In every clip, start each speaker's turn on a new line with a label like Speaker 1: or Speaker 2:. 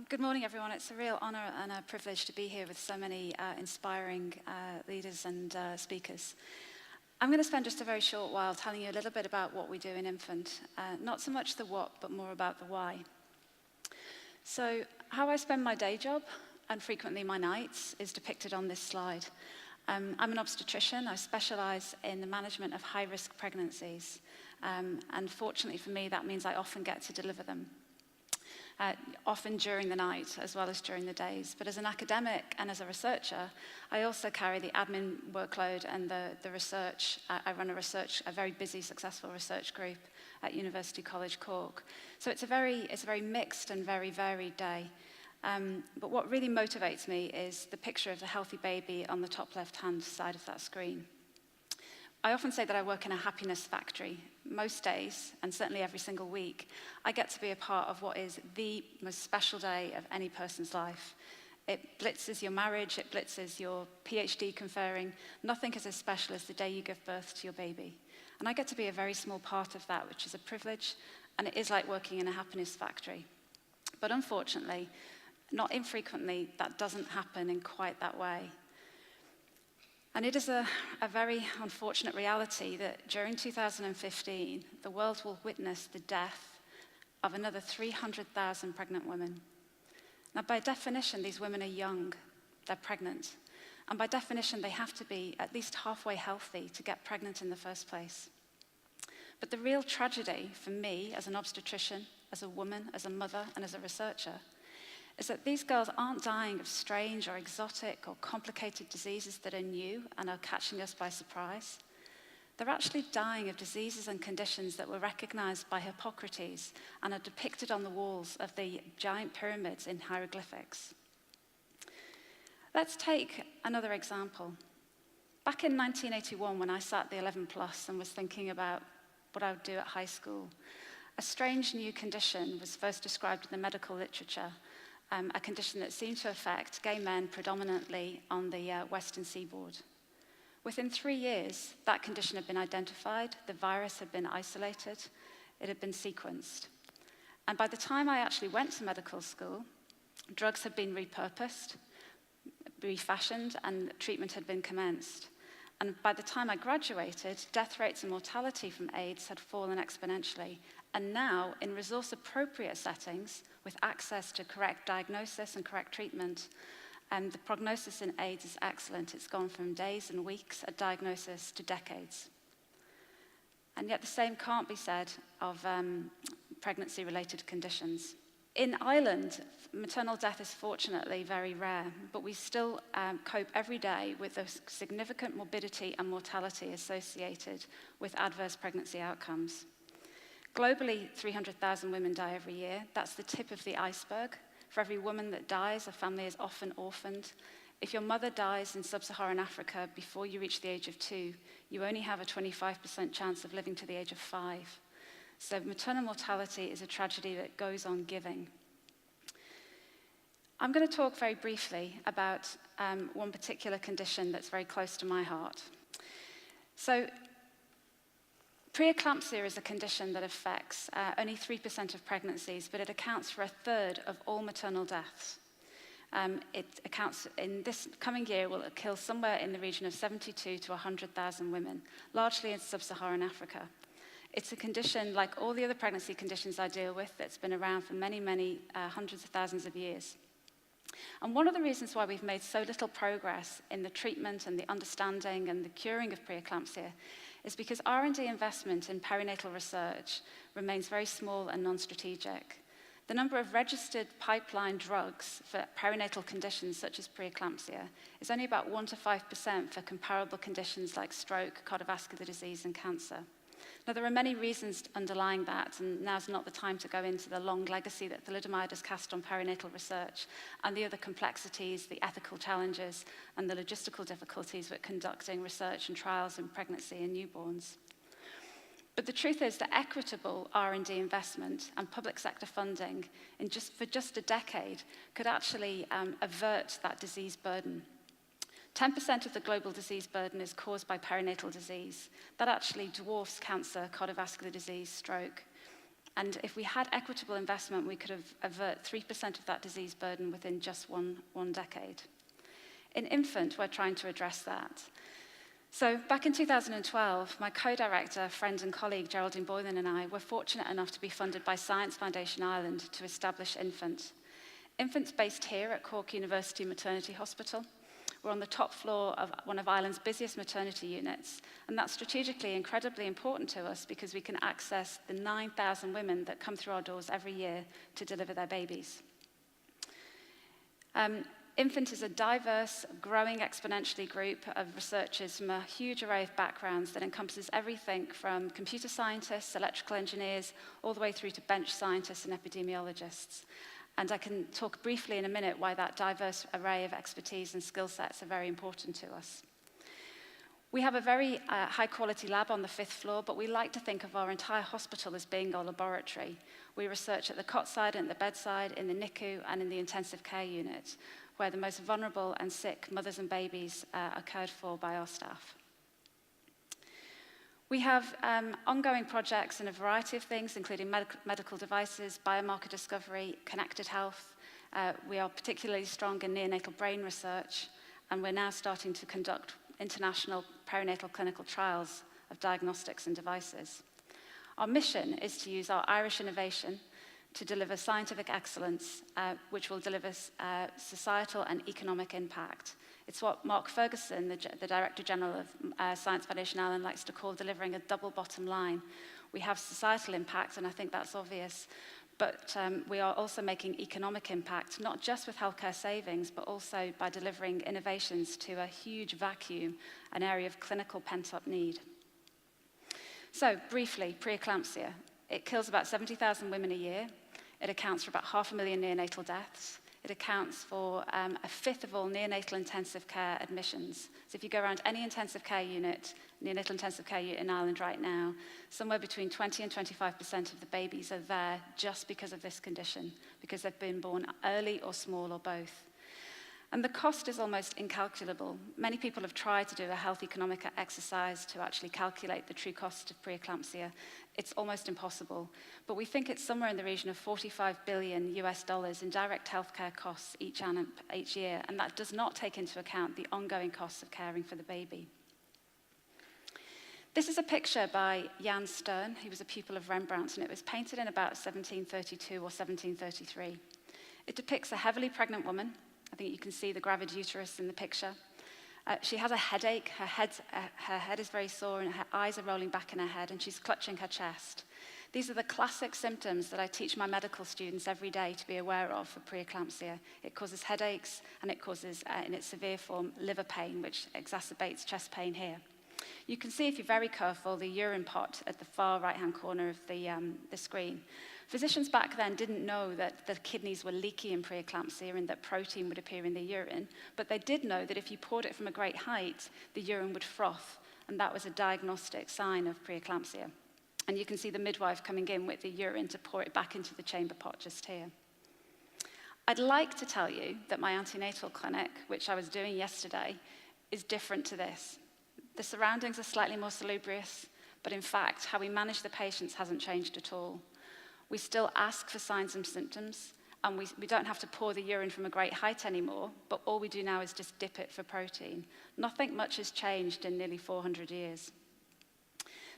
Speaker 1: Good morning, everyone. It's a real honor and a privilege to be here with so many inspiring leaders and speakers. I'm going to spend just a very short while telling you a little bit about what we do in infant. Not so much the what, but more about the why. So how I spend my day job, and frequently my nights, is depicted on this slide. I'm an obstetrician. I specialize in the management of high-risk pregnancies. And fortunately for me, that means I often get to deliver them. Often during the night as well as during the days. But as an academic and as a researcher, I also carry the admin workload and the research. I run a very busy, successful research group at University College Cork. So it's a very mixed and very varied day. But what really motivates me is the picture of the healthy baby on the top left-hand side of that screen. I often say that I work in a happiness factory. Most days, and certainly every single week, I get to be a part of what is the most special day of any person's life. It blitzes your marriage, it blitzes your PhD conferring. Nothing is as special as the day you give birth to your baby. And I get to be a very small part of that, which is a privilege, and it is like working in a happiness factory. But unfortunately, not infrequently, that doesn't happen in quite that way. And it is a very unfortunate reality that during 2015, the world will witness the death of another 300,000 pregnant women. Now, by definition, these women are young, they're pregnant. And by definition, they have to be at least halfway healthy to get pregnant in the first place. But the real tragedy for me as an obstetrician, as a woman, as a mother, and as a researcher, is that these girls aren't dying of strange or exotic or complicated diseases that are new and are catching us by surprise. They're actually dying of diseases and conditions that were recognized by Hippocrates and are depicted on the walls of the giant pyramids in hieroglyphics. Let's take another example. Back in 1981, when I sat the 11 plus and was thinking about what I would do at high school, a strange new condition was first described in the medical literature. A condition that seemed to affect gay men predominantly on the western seaboard. Within 3 years, that condition had been identified, the virus had been isolated, it had been sequenced. And by the time I actually went to medical school, drugs had been repurposed, refashioned, and treatment had been commenced. And by the time I graduated, death rates and mortality from AIDS had fallen exponentially. And now, in resource-appropriate settings, with access to correct diagnosis and correct treatment, the prognosis in AIDS is excellent. It's gone from days and weeks at diagnosis to decades. And yet the same can't be said of pregnancy-related conditions. In Ireland, maternal death is fortunately very rare, but we still cope every day with the significant morbidity and mortality associated with adverse pregnancy outcomes. Globally, 300,000 women die every year. That's the tip of the iceberg. For every woman that dies, a family is often orphaned. If your mother dies in sub-Saharan Africa before you reach the age of 2, you only have a 25% chance of living to the age of 5. So maternal mortality is a tragedy that goes on giving. I'm going to talk very briefly about one particular condition that's very close to my heart. So preeclampsia is a condition that affects only 3% of pregnancies, but it accounts for 1/3 of all maternal deaths. It accounts, in this coming year, will kill somewhere in the region of 72 to 100,000 women, largely in sub-Saharan Africa. It's a condition, like all the other pregnancy conditions I deal with, that's been around for many, many hundreds of thousands of years. And one of the reasons why we've made so little progress in the treatment and the understanding and the curing of preeclampsia is because R&D investment in perinatal research remains very small and non-strategic. The number of registered pipeline drugs for perinatal conditions such as preeclampsia is only about 1 to 5% for comparable conditions like stroke, cardiovascular disease, and cancer. Now, there are many reasons underlying that, and now's not the time to go into the long legacy that thalidomide has cast on perinatal research and the other complexities, the ethical challenges, and the logistical difficulties with conducting research and trials in pregnancy and newborns. But the truth is that equitable R&D investment and public sector funding for just a decade could actually avert that disease burden. 10% of the global disease burden is caused by perinatal disease. That actually dwarfs cancer, cardiovascular disease, stroke. And if we had equitable investment, we could avert 3% of that disease burden within just one decade. In infant, we're trying to address that. So back in 2012, my co-director, friend and colleague Geraldine Boylan and I were fortunate enough to be funded by Science Foundation Ireland to establish Infant. Infant's based here at Cork University Maternity Hospital. We're on the top floor of one of Ireland's busiest maternity units, and that's strategically incredibly important to us because we can access the 9,000 women that come through our doors every year to deliver their babies. Infant is a diverse, growing exponentially group of researchers from a huge array of backgrounds that encompasses everything from computer scientists, electrical engineers, all the way through to bench scientists and epidemiologists. And I can talk briefly in a minute why that diverse array of expertise and skill sets are very important to us. We have a very high-quality lab on the 5th floor, but we like to think of our entire hospital as being our laboratory. We research at the cot side and the bedside, in the NICU, and in the intensive care unit, where the most vulnerable and sick mothers and babies are cared for by our staff. We have ongoing projects in a variety of things, including medical devices, biomarker discovery, connected health. We are particularly strong in neonatal brain research, and we're now starting to conduct international perinatal clinical trials of diagnostics and devices. Our mission is to use our Irish innovation to deliver scientific excellence, which will deliver societal and economic impact. It's what Mark Ferguson, the Director General of Science Foundation Ireland, likes to call delivering a double bottom line. We have societal impact, and I think that's obvious, but we are also making economic impact, not just with healthcare savings, but also by delivering innovations to a huge vacuum, an area of clinical pent-up need. So, briefly, preeclampsia. It kills about 70,000 women a year. It accounts for about 500,000 neonatal deaths. It accounts for a fifth of all neonatal intensive care admissions. So if you go around any intensive care unit, neonatal intensive care unit in Ireland right now, somewhere between 20 and 25% of the babies are there just because of this condition, because they've been born early or small or both. And the cost is almost incalculable. Many people have tried to do a health economic exercise to actually calculate the true cost of preeclampsia. It's almost impossible. But we think it's somewhere in the region of $45 billion in direct healthcare costs each year, and that does not take into account the ongoing costs of caring for the baby. This is a picture by Yann Stern. He was a pupil of Rembrandt, and it was painted in about 1732 or 1733. It depicts a heavily pregnant woman. I think you can see the gravid uterus in the picture. She has a headache. Her head is very sore, and her eyes are rolling back in her head, and she's clutching her chest. These are the classic symptoms that I teach my medical students every day to be aware of for preeclampsia. It causes headaches, and it causes, in its severe form, liver pain, which exacerbates chest pain here. You can see, if you're very careful, the urine pot at the far right-hand corner of the screen. Physicians back then didn't know that the kidneys were leaky in preeclampsia and that protein would appear in the urine, but they did know that if you poured it from a great height, the urine would froth, and that was a diagnostic sign of preeclampsia. And you can see the midwife coming in with the urine to pour it back into the chamber pot just here. I'd like to tell you that my antenatal clinic, which I was doing yesterday, is different to this. The surroundings are slightly more salubrious, but in fact, how we manage the patients hasn't changed at all. We still ask for signs and symptoms, and we don't have to pour the urine from a great height anymore, but all we do now is just dip it for protein. Nothing much has changed in nearly 400 years.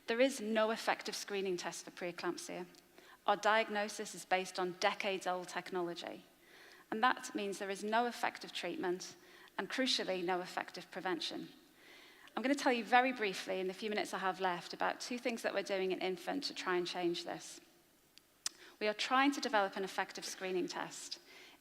Speaker 1: There is no effective screening test for preeclampsia. Our diagnosis is based on decades-old technology, and that means there is no effective treatment, and crucially, no effective prevention. I'm going to tell you very briefly, in the few minutes I have left, about two things that we're doing in infant to try and change this. We are trying to develop an effective screening test.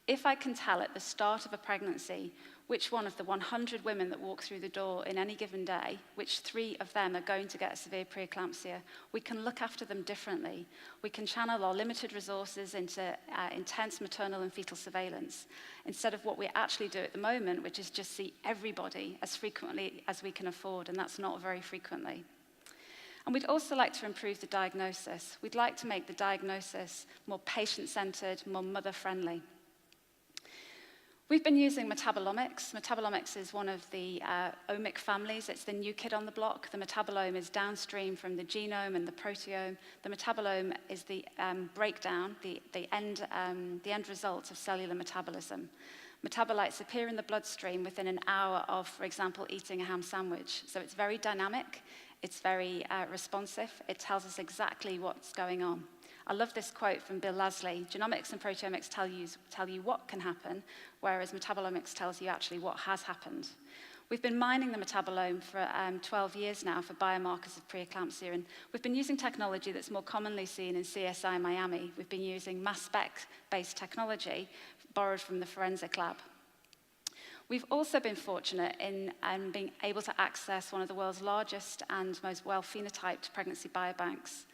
Speaker 1: If I can tell at the start of a pregnancy which one of the 100 women that walk through the door in any given day, which 3 of them are going to get severe preeclampsia, we can look after them differently. We can channel our limited resources into intense maternal and fetal surveillance, instead of what we actually do at the moment, which is just see everybody as frequently as we can afford, and that's not very frequently. And we'd also like to improve the diagnosis. We'd like to make the diagnosis more patient-centered, more mother-friendly. We've been using Metabolomics. Metabolomics is one of the omic families. It's the new kid on the block. The metabolome is downstream from the genome and the proteome. The metabolome is the breakdown, the end result of cellular metabolism. Metabolites appear in the bloodstream within an hour of, for example, eating a ham sandwich. So it's very dynamic. It's very responsive. It tells us exactly what's going on. I love this quote from Bill Lasley. Genomics and proteomics tell you what can happen, whereas metabolomics tells you actually what has happened. We've been mining the metabolome for 12 years now for biomarkers of preeclampsia, and we've been using technology that's more commonly seen in CSI Miami. We've been using mass spec-based technology borrowed from the forensic lab. We've also been fortunate in being able to access one of the world's largest and most well-phenotyped pregnancy biobanks.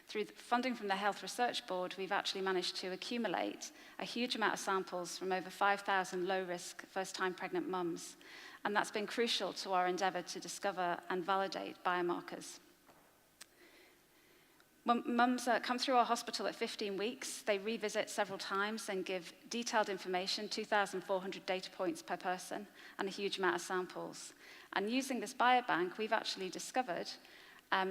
Speaker 1: Through funding from the Health Research Board, we've actually managed to accumulate a huge amount of samples from over 5,000 low-risk first-time pregnant mums. And that's been crucial to our endeavor to discover and validate biomarkers. When mums come through our hospital at 15 weeks, they revisit several times and give detailed information, 2,400 data points per person, and a huge amount of samples. And using this biobank, we've actually discovered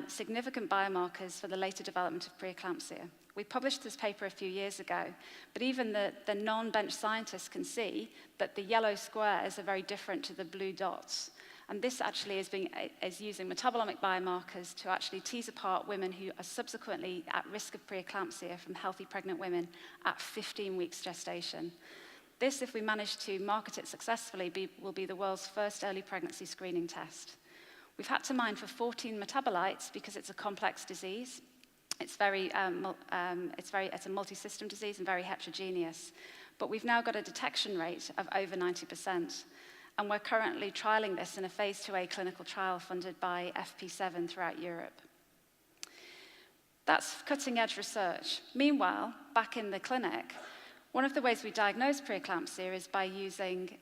Speaker 1: significant biomarkers for the later development of preeclampsia. We published this paper a few years ago, but even the non-bench scientists can see that the yellow squares are very different to the blue dots. And this actually is using metabolomic biomarkers to actually tease apart women who are subsequently at risk of preeclampsia from healthy pregnant women at 15 weeks gestation. This, if we manage to market it successfully, will be the world's first early pregnancy screening test. We've had to mine for 14 metabolites because it's a complex disease. It's a multi-system disease and very heterogeneous. But we've now got a detection rate of over 90%. And we're currently trialing this in a phase 2A clinical trial funded by FP7 throughout Europe. That's cutting-edge research. Meanwhile, back in the clinic, one of the ways we diagnose preeclampsia is by using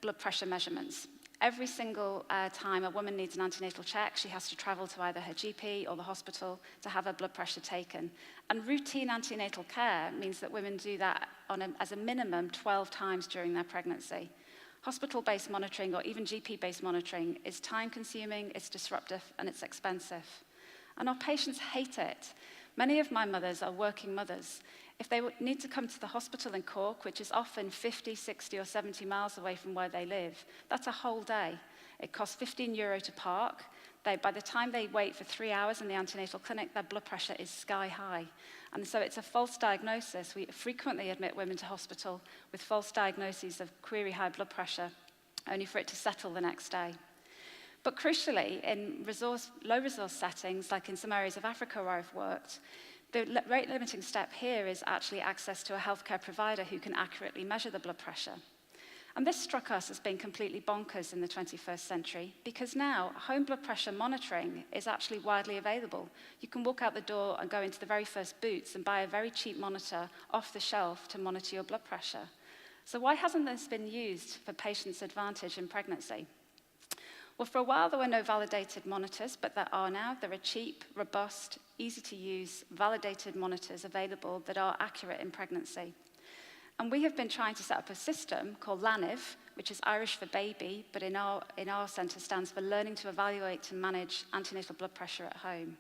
Speaker 1: blood pressure measurements. Every single time a woman needs an antenatal check, she has to travel to either her GP or the hospital to have her blood pressure taken. And routine antenatal care means that women do that as a minimum 12 times during their pregnancy. Hospital-based monitoring or even GP-based monitoring is time-consuming, it's disruptive, and it's expensive. And our patients hate it. Many of my mothers are working mothers. If they need to come to the hospital in Cork, which is often 50, 60, or 70 miles away from where they live, that's a whole day. It costs €15 to park. By the time they wait for 3 hours in the antenatal clinic, their blood pressure is sky high. And so it's a false diagnosis. We frequently admit women to hospital with false diagnoses of query high blood pressure, only for it to settle the next day. But crucially, in low resource settings, like in some areas of Africa where I've worked, the rate limiting step here is actually access to a healthcare provider who can accurately measure the blood pressure. And this struck us as being completely bonkers in the 21st century, because now home blood pressure monitoring is actually widely available. You can walk out the door and go into the very first Boots and buy a very cheap monitor off the shelf to monitor your blood pressure. So why hasn't this been used for patients' advantage in pregnancy? Well, for a while there were no validated monitors, but there are now. There are cheap, robust, easy-to-use, validated monitors available that are accurate in pregnancy. And we have been trying to set up a system called Lanuf, which is Irish for baby, but in our centre stands for Learning to Evaluate and Manage Antenatal Blood Pressure at Home.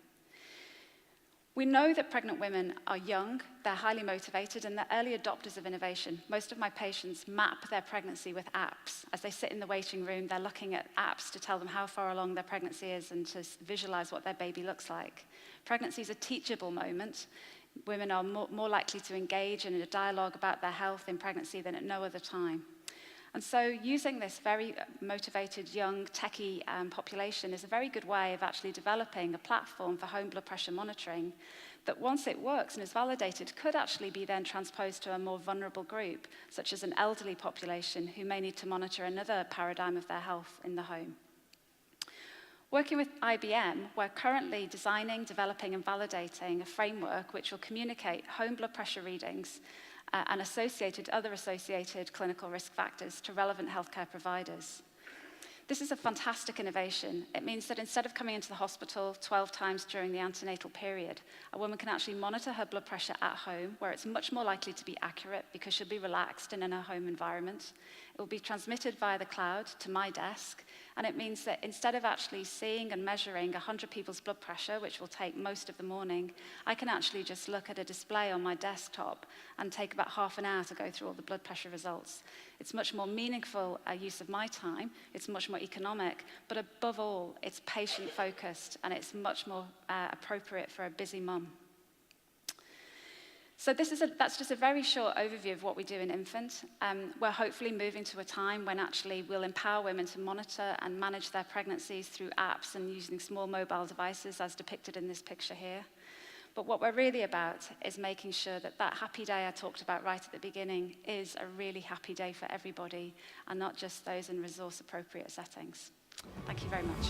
Speaker 1: We know that pregnant women are young, they're highly motivated, and they're early adopters of innovation. Most of my patients map their pregnancy with apps. As they sit in the waiting room, they're looking at apps to tell them how far along their pregnancy is and to visualize what their baby looks like. Pregnancy is a teachable moment. Women are more likely to engage in a dialogue about their health in pregnancy than at no other time. And so using this very motivated, young, techie population is a very good way of actually developing a platform for home blood pressure monitoring that, once it works and is validated, could actually be then transposed to a more vulnerable group, such as an elderly population who may need to monitor another paradigm of their health in the home. Working with IBM, we're currently designing, developing, and validating a framework which will communicate home blood pressure readings and other associated clinical risk factors to relevant healthcare providers. This is a fantastic innovation. It means that instead of coming into the hospital 12 times during the antenatal period, a woman can actually monitor her blood pressure at home, where it's much more likely to be accurate because she'll be relaxed and in her home environment. It will be transmitted via the cloud to my desk, and it means that instead of actually seeing and measuring 100 people's blood pressure, which will take most of the morning, I can actually just look at a display on my desktop and take about half an hour to go through all the blood pressure results. It's much more meaningful use of my time, it's much more economic, but above all, it's patient-focused and it's much more appropriate for a busy mum. So that's just a very short overview of what we do in infant. We're hopefully moving to a time when actually we'll empower women to monitor and manage their pregnancies through apps and using small mobile devices as depicted in this picture here. But what we're really about is making sure that that happy day I talked about right at the beginning is a really happy day for everybody and not just those in resource-appropriate settings. Thank you very much.